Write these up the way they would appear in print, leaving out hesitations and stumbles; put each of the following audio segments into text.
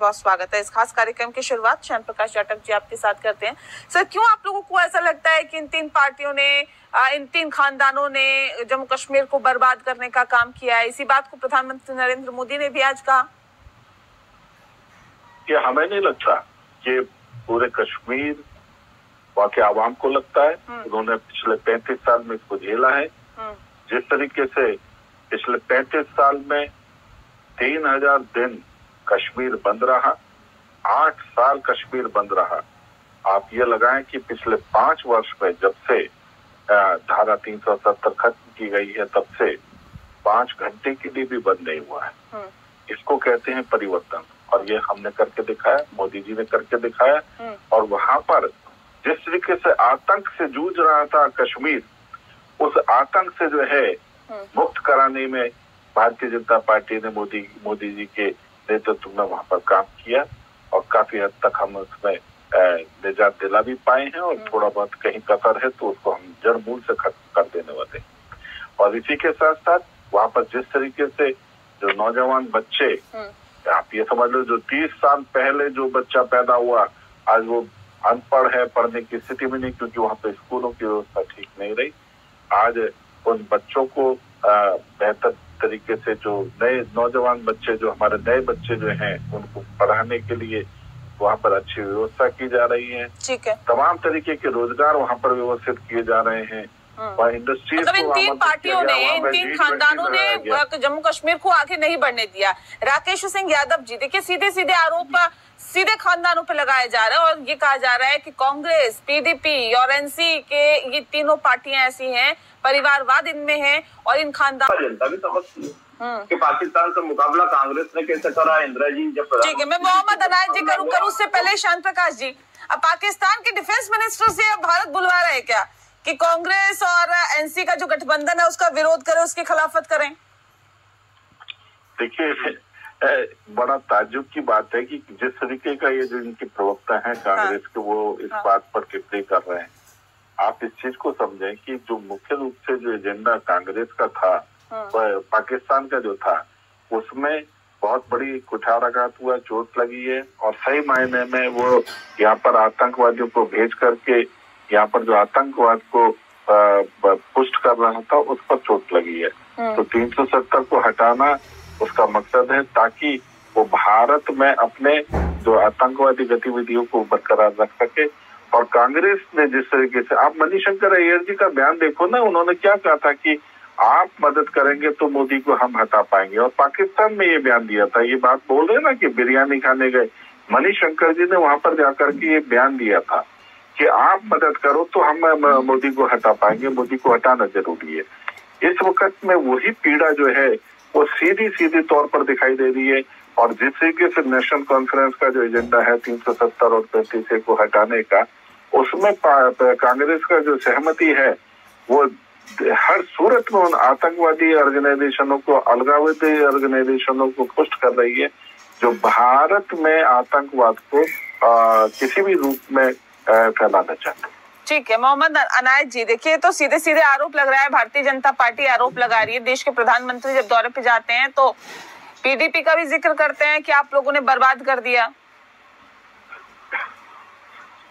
बहुत स्वागत है। इस खास कार्यक्रम की शुरुआत श्याम प्रकाश जाटव जी आपके साथ करते हैं। सर, क्यों आप लोगों को ऐसा लगता है कि इन तीन पार्टियों ने, इन तीन खानदानों ने जम्मू कश्मीर को बर्बाद करने का काम किया है? इसी बात को प्रधानमंत्री नरेंद्र मोदी ने भी आज कहा कि हमें नहीं लगता कि पूरे कश्मीर वाकई आवाम को लगता है। उन्होंने पिछले 35 साल में इसको झेला है। जिस तरीके से पिछले 35 साल में 3000 दिन कश्मीर बंद रहा, 8 साल कश्मीर बंद रहा। आप ये लगाएं कि पिछले 5 वर्ष में जब से धारा 370 खत्म की गई है तब से 5 घंटे के लिए भी बंद नहीं हुआ है। इसको कहते हैं परिवर्तन, और ये हमने करके दिखाया, मोदी जी ने करके दिखाया। और वहां पर जिस तरीके से आतंक से जूझ रहा था कश्मीर, उस आतंक से जो है मुक्त कराने में भारतीय जनता पार्टी ने मोदी जी के नेतृत्व में वहां पर काम किया, और काफी हद तक हम उसमें निजात दिला भी पाए हैं। और थोड़ा बहुत कहीं कसर है तो उसको हम जड़ मूल से खत्म कर देने वाले हैं। और इसी के साथ साथ वहां पर जिस तरीके से जो नौजवान बच्चे, आप ये समझ लो जो 30 साल पहले जो बच्चा पैदा हुआ, आज वो अनपढ़ है, पढ़ने की स्थिति में नहीं, क्योंकि वहां पे स्कूलों की व्यवस्था ठीक नहीं रही। आज उन बच्चों को बेहतर तरीके से, जो नए नौजवान बच्चे, जो हमारे नए बच्चे जो हैं, उनको पढ़ाने के लिए वहाँ पर अच्छी व्यवस्था की जा रही है। ठीक है। तमाम तरीके के रोजगार वहाँ पर व्यवस्थित किए जा रहे हैं। इंडस्ट्रीज मतलब इन तीन पार्टियों ने, इन तीन खानदानों ने जम्मू कश्मीर को आगे नहीं बढ़ने दिया। राकेश सिंह यादव जी, देखिए सीधे सीधे आरोप सीधे खानदानों पे लगाया जा रहा है, और ये कहा जा रहा है कि कांग्रेस, पीडीपी और एनसी के ये तीनों पार्टियां ऐसी हैं, परिवारवाद इनमें है, और इन खानदान जनता भी समझती है कि पाकिस्तान से मुकाबला कांग्रेस ने कैसे करा। इंदिरा जी जब, ठीक है, मैं मोहम्मद अनायत जी करूँ उससे पहले शांत प्रकाश जी, अब पाकिस्तान के डिफेंस मिनिस्टर से अब भारत बुलवा रहे हैं क्या कि कांग्रेस और एनसी का जो गठबंधन है उसका विरोध करें, उसकी खिलाफत करें? देखिए, बड़ा ताज्जुब की बात है कि जिस तरीके का ये जो इनके प्रवक्ता हैं कांग्रेस के, वो इस बात पर टिप्पणी कर रहे हैं। आप इस चीज को समझें कि जो मुख्य रूप से जो एजेंडा कांग्रेस का था, पाकिस्तान का जो था, उसमें बहुत बड़ी कुठाराघात हुआ, चोट लगी है। और सही मायने में वो यहाँ पर आतंकवादियों को भेज करके यहाँ पर जो आतंकवाद को पुष्ट कर रहा था, उस पर चोट लगी है। तो 370 को हटाना उसका मकसद है, ताकि वो भारत में अपने जो आतंकवादी गतिविधियों को बरकरार रख सके। और कांग्रेस ने जिस तरीके से, आप मणिशंकर अय्यर जी का बयान देखो ना, उन्होंने क्या कहा था कि आप मदद करेंगे तो मोदी को हम हटा पाएंगे। और पाकिस्तान में ये बयान दिया था, ये बात बोल रहे ना कि बिरयानी खाने गए, मणिशंकर जी ने वहां पर जाकर के ये बयान दिया था कि आप मदद करो तो हम मोदी को हटा पाएंगे, मोदी को हटाना जरूरी है। इस वक्त में वही पीड़ा जो है वो सीधी तौर पर दिखाई दे रही है। और जिस तरीके से नेशनल कॉन्फ्रेंस का जो एजेंडा है 370 और 35 को हटाने का, उसमें कांग्रेस का जो सहमति है वो हर सूरत में उन आतंकवादी ऑर्गेनाइजेशनों को, अलगाववादी ऑर्गेनाइजेशनों को पुष्ट कर रही है, जो भारत में आतंकवाद को किसी भी रूप में फैलाना चाहते हैं। ठीक है, मोहम्मद अनायत जी, देखिए तो सीधे सीधे आरोप लग रहा है, भारतीय जनता पार्टी आरोप लगा रही है, देश के प्रधानमंत्री जब दौरे पे जाते हैं तो पीडीपी का भी जिक्र करते हैं कि आप लोगों ने बर्बाद कर दिया।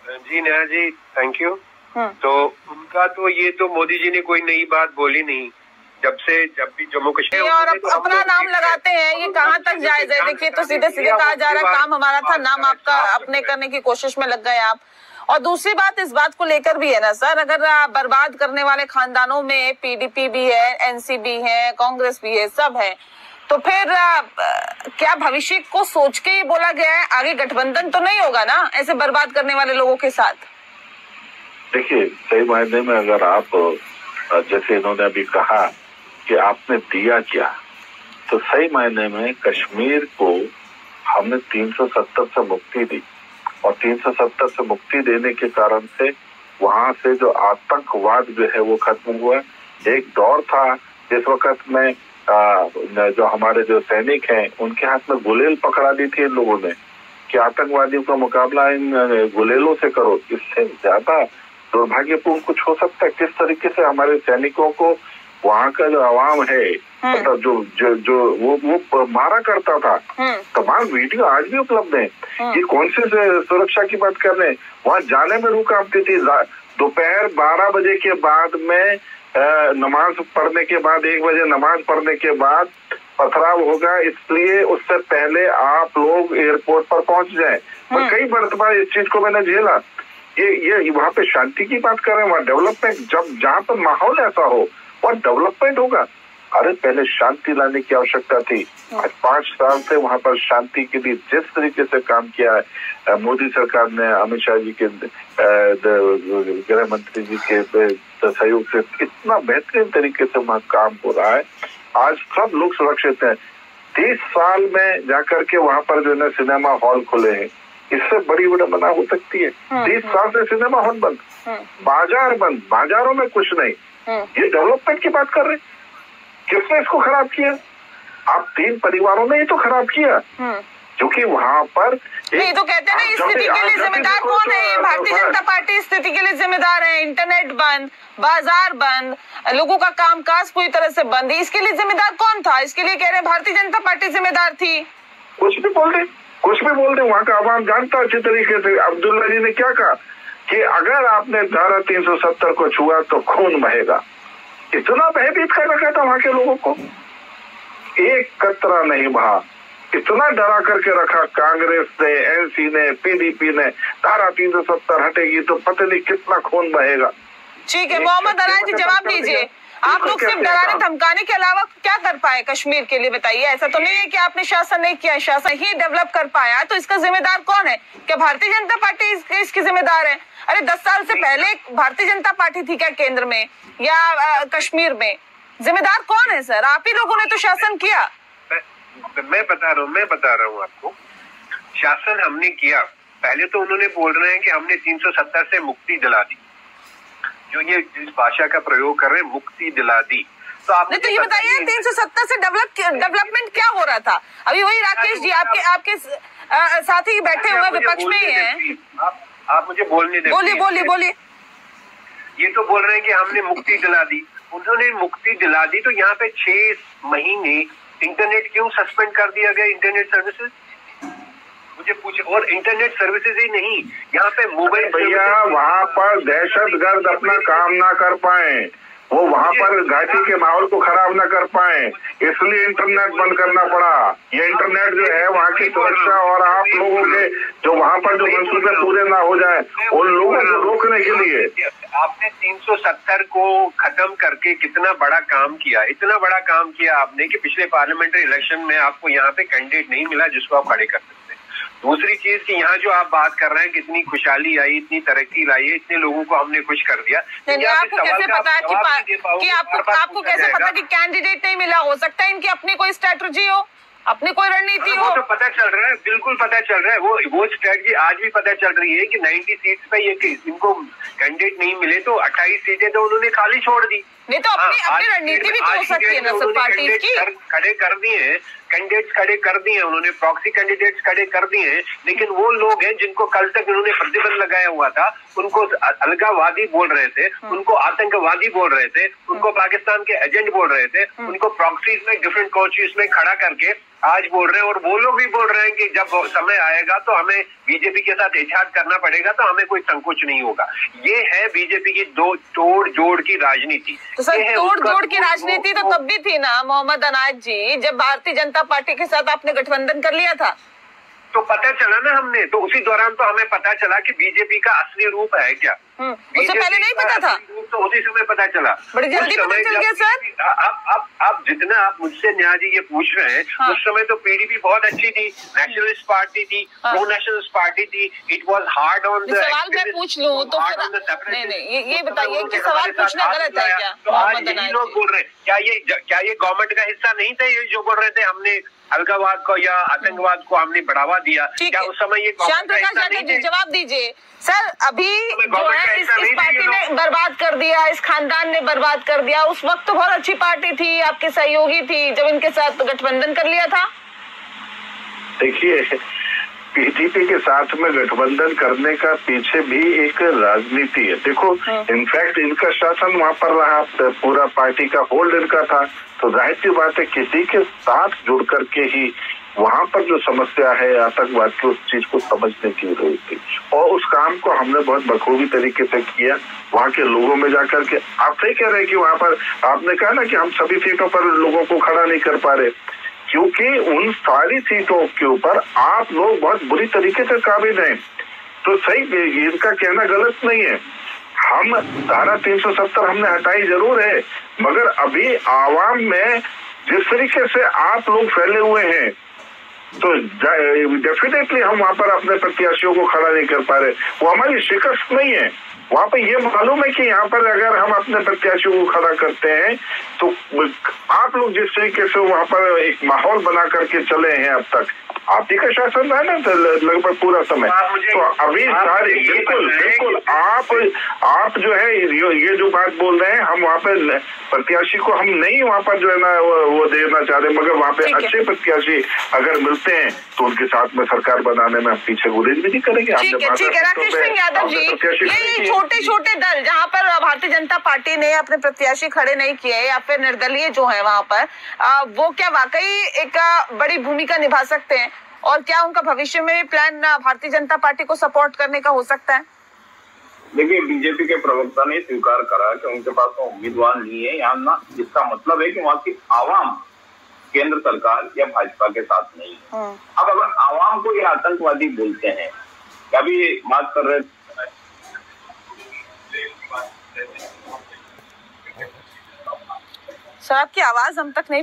जी नेहा जी, थैंक यू। तो उनका तो ये तो मोदी जी ने कोई नई बात बोली नहीं, जब भी जम्मू कश्मीर और अपना नाम लगाते हैं, ये कहाँ तक जायज है? देखिए तो सीधे सीधे कहा जा रहा है काम हमारा था, नाम आपका अपने करने की कोशिश में लग गए आप। और दूसरी बात इस बात को लेकर भी है ना सर, अगर बर्बाद करने वाले खानदानों में पीडीपी भी है, एनसी भी है, कांग्रेस भी है, सब है, तो फिर क्या भविष्य को सोच के ही बोला गया है? आगे गठबंधन तो नहीं होगा ना ऐसे बर्बाद करने वाले लोगों के साथ? देखिए, सही मायने में अगर आप, जैसे इन्होंने अभी कहा कि आपने दिया क्या, तो सही मायने में कश्मीर को हमने 370 से मुक्ति दी, और 370 से मुक्ति देने के कारण से वहां से जो आतंकवाद जो है वो खत्म हुआ। एक दौर था जिस वक्त में जो हमारे जो सैनिक हैं उनके हाथ में गुलेल पकड़ा दी थी इन लोगों ने कि आतंकवादियों का मुकाबला इन गुलेलों से करो। इससे ज्यादा दुर्भाग्यपूर्ण कुछ हो सकता है? किस तरीके से हमारे सैनिकों को वहाँ का जो आवाम है, मतलब जो वो मारा करता था, तमाम वीडियो आज भी उपलब्ध है। ये कौन से सुरक्षा की बात कर रहे हैं? वहाँ जाने में रूह कांपती थी। दोपहर 12 बजे के बाद में नमाज पढ़ने के बाद, 1 बजे नमाज पढ़ने के बाद पथराव होगा, इसलिए उससे पहले आप लोग एयरपोर्ट पर पहुंच जाएं। और कई मरतबा इस चीज को मैंने झेला। ये वहाँ पे शांति की बात कर रहे हैं, वहाँ डेवलपमेंट, जब जहाँ पर माहौल ऐसा हो वहाँ डेवलपमेंट होगा। अरे पहले शांति लाने की आवश्यकता थी। आज 5 साल से वहाँ पर शांति के लिए जिस तरीके से काम किया है मोदी सरकार ने, अमित शाह जी के गृह मंत्री जी के सहयोग से इतना बेहतरीन तरीके से वहाँ काम हो रहा है। आज सब लोग सुरक्षित हैं। 30 साल में जाकर के वहाँ पर जो है सिनेमा हॉल खुले हैं, इससे बड़ी विडंबना हो सकती है? 30 साल से सिनेमा हॉल बंद, बाजार बंद, बाजारों में कुछ नहीं। ये डेवलपमेंट की बात कर रहे हैं। किसने इसको खराब किया? आप 3 परिवारों ने ही तो खराब किया, क्योंकि वहाँ पर नहीं तो कहते हैं ना, स्थिति के लिए जिम्मेदार कौन है? भारतीय जनता पार्टी स्थिति के लिए जिम्मेदार है। इंटरनेट बंद, बाजार बंद, लोगों का कामकाज पूरी तरह से बंद, इसके लिए जिम्मेदार कौन था? इसके लिए कह रहे हैं भारतीय जनता पार्टी जिम्मेदार थी। कुछ भी बोल दे, वहाँ का आवाम जानता अच्छी तरीके से। अब्दुल्ला जी ने क्या कहा कि अगर आपने धारा 370 को छुआ तो खून बहेगा। इतना भयभीत कर रखा था वहाँ के लोगों को, एक कतरा नहीं बहा। इतना डरा करके रखा कांग्रेस ने, एनसी ने, पीडीपी ने, धारा 370 हटेगी तो पता नहीं कितना खून बहेगा। ठीक है, मोहम्मद अनाज जी जवाब दीजिए। आप लोग सिर्फ डराने धमकाने के अलावा क्या कर पाए कश्मीर के लिए, बताइए। ऐसा तो नहीं है कि आपने शासन नहीं किया, शासन ही डेवलप कर पाया, तो इसका जिम्मेदार कौन है? क्या भारतीय जनता पार्टी इसकी जिम्मेदार है? अरे 10 साल से पहले भारतीय जनता पार्टी थी क्या केंद्र में या कश्मीर में? जिम्मेदार कौन है सर? आप ही लोगों ने तो शासन किया। मैं बता रहा हूँ आपको, शासन हमने किया। पहले तो उन्होंने बोल रहे हैं कि हमने 370 से मुक्ति दिला दी, जो ये जिस भाषा का प्रयोग कर रहे हैं, मुक्ति दिला दी। तो आपने तो ये बताइए 370 से डेवलपमेंट क्या हो रहा था? अभी वही राकेश जी आपके साथी बैठे हुए विपक्ष में ही हैं। आप मुझे बोलने दें। बोलिए। ये तो बोल रहे हैं कि हमने मुक्ति दिला दी। उन्होंने मुक्ति दिला दी तो यहाँ पे 6 महीने इंटरनेट क्यों सस्पेंड कर दिया गया? इंटरनेट सर्विसेज मुझे पूछे। और इंटरनेट सर्विसेज ही नहीं, यहाँ पे मोबाइल भैया वहाँ पर दहशतगर्द अपना काम ना कर पाए, वो वहाँ पर घाटी के माहौल को खराब ना कर पाए, इसलिए इंटरनेट बंद करना पड़ा। ये इंटरनेट जो है वहाँ की सुरक्षा और आप लोगों के जो वहाँ पर जो मंसूबे पूरे ना हो जाए उन लोगों को रोकने के लिए आपने 370 को खत्म करके कितना बड़ा काम किया, इतना बड़ा काम किया आपने कि पिछले पार्लियामेंट्री इलेक्शन में आपको यहाँ पे कैंडिडेट नहीं मिला जिसको आप खड़े कर सकते। दूसरी चीज कि यहाँ जो आप बात कर रहे हैं कितनी खुशहाली आई, इतनी तरक्की लाई है, इतने लोगों को हमने खुश कर दिया। आपको कैसे पता कि आपको कैसे पता कि कैंडिडेट नहीं मिला? हो सकता है इनकी अपनी कोई स्ट्रेटजी हो, अपनी कोई रणनीति हो। वो तो पता चल रहा है, बिल्कुल पता चल रहा है। वो स्ट्रेटजी आज भी पता चल रही है कि 90 सीट्स पे ये इनको कैंडिडेट नहीं मिले तो 28 सीटें तो उन्होंने खाली छोड़ दी। नहीं तो अपनी रणनीति भी तो हो सकती है ना सब पार्टी की। खड़े कर दिए कैंडिडेट्स, खड़े कर दिए उन्होंने, प्रॉक्सी कैंडिडेट्स खड़े कर दिए हैं। लेकिन वो लोग हैं जिनको कल तक उन्होंने प्रतिबंध लगाया हुआ था, उनको अलगावादी बोल रहे थे, उनको आतंकवादी बोल रहे थे, उनको पाकिस्तान के एजेंट बोल रहे थे, उनको प्रॉक्सीज में डिफरेंट कंट्रीज में खड़ा करके आज बोल रहे हैं। और वो लोग भी बोल रहे हैं कि जब समय आएगा तो हमें बीजेपी के साथ इत्तेहाद करना पड़ेगा, तो हमें कोई संकोच नहीं होगा। ये है बीजेपी की तोड़ जोड़ की राजनीति। तो सर तोड़ जोड़ की राजनीति तो तब भी थी ना मोहम्मद अनाज जी, जब भारतीय जनता पार्टी के साथ आपने गठबंधन कर लिया था। तो पता चला ना हमने, तो उसी दौरान तो हमें पता चला कि बीजेपी का असली रूप है क्या। उससे पहले नहीं पता था, तो उसी समय पता चला, बड़ी जल्दी पता चल गया सर। आप जितना आप मुझसे न्याय जी ये पूछ रहे हैं, उस समय तो पीडीपी बहुत अच्छी थी, नेशनलिस्ट पार्टी थी, प्रो नेशनलिस्ट पार्टी थी। It was hard on the सवाल मैं पूछ लूं तो फिर नहीं ये बताइए कि सवाल पूछना गलत है क्या? तो आज यही लोग बोल रहे हैं, क्या ये गवर्नमेंट का हिस्सा नहीं था? ये जो बोल रहे थे हमने अलगावाद को या आतंकवाद को हमने बढ़ावा दिया, क्या उस समय ये श्याम प्रकाश यादव जी जवाब दीजिए। सर अभी जो है इस पार्टी ने बर्बाद कर दिया, इस खानदान ने बर्बाद कर दिया। उस वक्त तो बहुत अच्छी पार्टी थी, आपके सहयोगी थी, जब इनके साथ गठबंधन कर लिया था। देखिए एनसीपी के साथ में गठबंधन करने का पीछे भी एक राजनीति है। देखो, इनफैक्ट इनका शासन वहां पर रहा, पूरा पार्टी का होल्ड इनका था, तो जाहिर सी बात है किसी के साथ जुड़ करके ही वहां पर जो समस्या है आतंकवाद की, उस चीज को समझने की जरूरत थी, और उस काम को हमने बहुत बखूबी तरीके से किया। वहां के लोगों में जाकर के आप सही कह रहे हैं कि वहां पर आपने कहा ना कि हम सभी सीटों पर लोगों को खड़ा नहीं कर पा रहे, क्योंकि उन सारी सीटों के ऊपर आप लोग बहुत बुरी तरीके से काबिज हैं। तो सही, इनका कहना गलत नहीं है। हम धारा 370 हमने हटाई जरूर है, मगर अभी आवाम में जिस तरीके से आप लोग फैले हुए हैं, तो डेफिनेटली हम वहां पर अपने प्रत्याशियों को खड़ा नहीं कर पा रहे। वो हमारी शिकस्त नहीं है, वहां पर ये मालूम है कि यहाँ पर अगर हम अपने प्रत्याशियों को खड़ा करते हैं तो आप लोग जिस तरीके से वहां पर एक माहौल बना करके चले हैं अब तक, आप ही का शासन रहा ना लगभग पूरा समय, तो अभी सारे बिल्कुल आप जो है ये जो बात बोल रहे हैं, हम वहाँ पे प्रत्याशी को हम नहीं वहाँ पर जो है ना वो देना चाह रहे, मगर वहाँ पे अच्छे प्रत्याशी अगर मिलते हैं तो उनके साथ में सरकार बनाने में हम पीछे गुरेज भी नहीं करेंगे। ठीक है राकेश सिंह यादव जी, ये छोटे छोटे दल जहाँ पर भारतीय जनता पार्टी ने अपने प्रत्याशी खड़े नहीं किए या फिर निर्दलीय जो है वहाँ पर, वो क्या वाकई एक बड़ी भूमिका निभा सकते हैं, और क्या उनका भविष्य में भी प्लान भारतीय जनता पार्टी को सपोर्ट करने का हो सकता है? देखिए, बीजेपी के प्रवक्ता ने स्वीकार करा कि उनके पास तो उम्मीदवार नहीं है यहाँ ना, जिसका मतलब है कि वहाँ की आवाम केंद्र सरकार या भाजपा के साथ नहीं है। अब अगर आवाम को ये आतंकवादी बोलते हैं, अभी बात कर रहे सर आपकी आवाज हम तक नहीं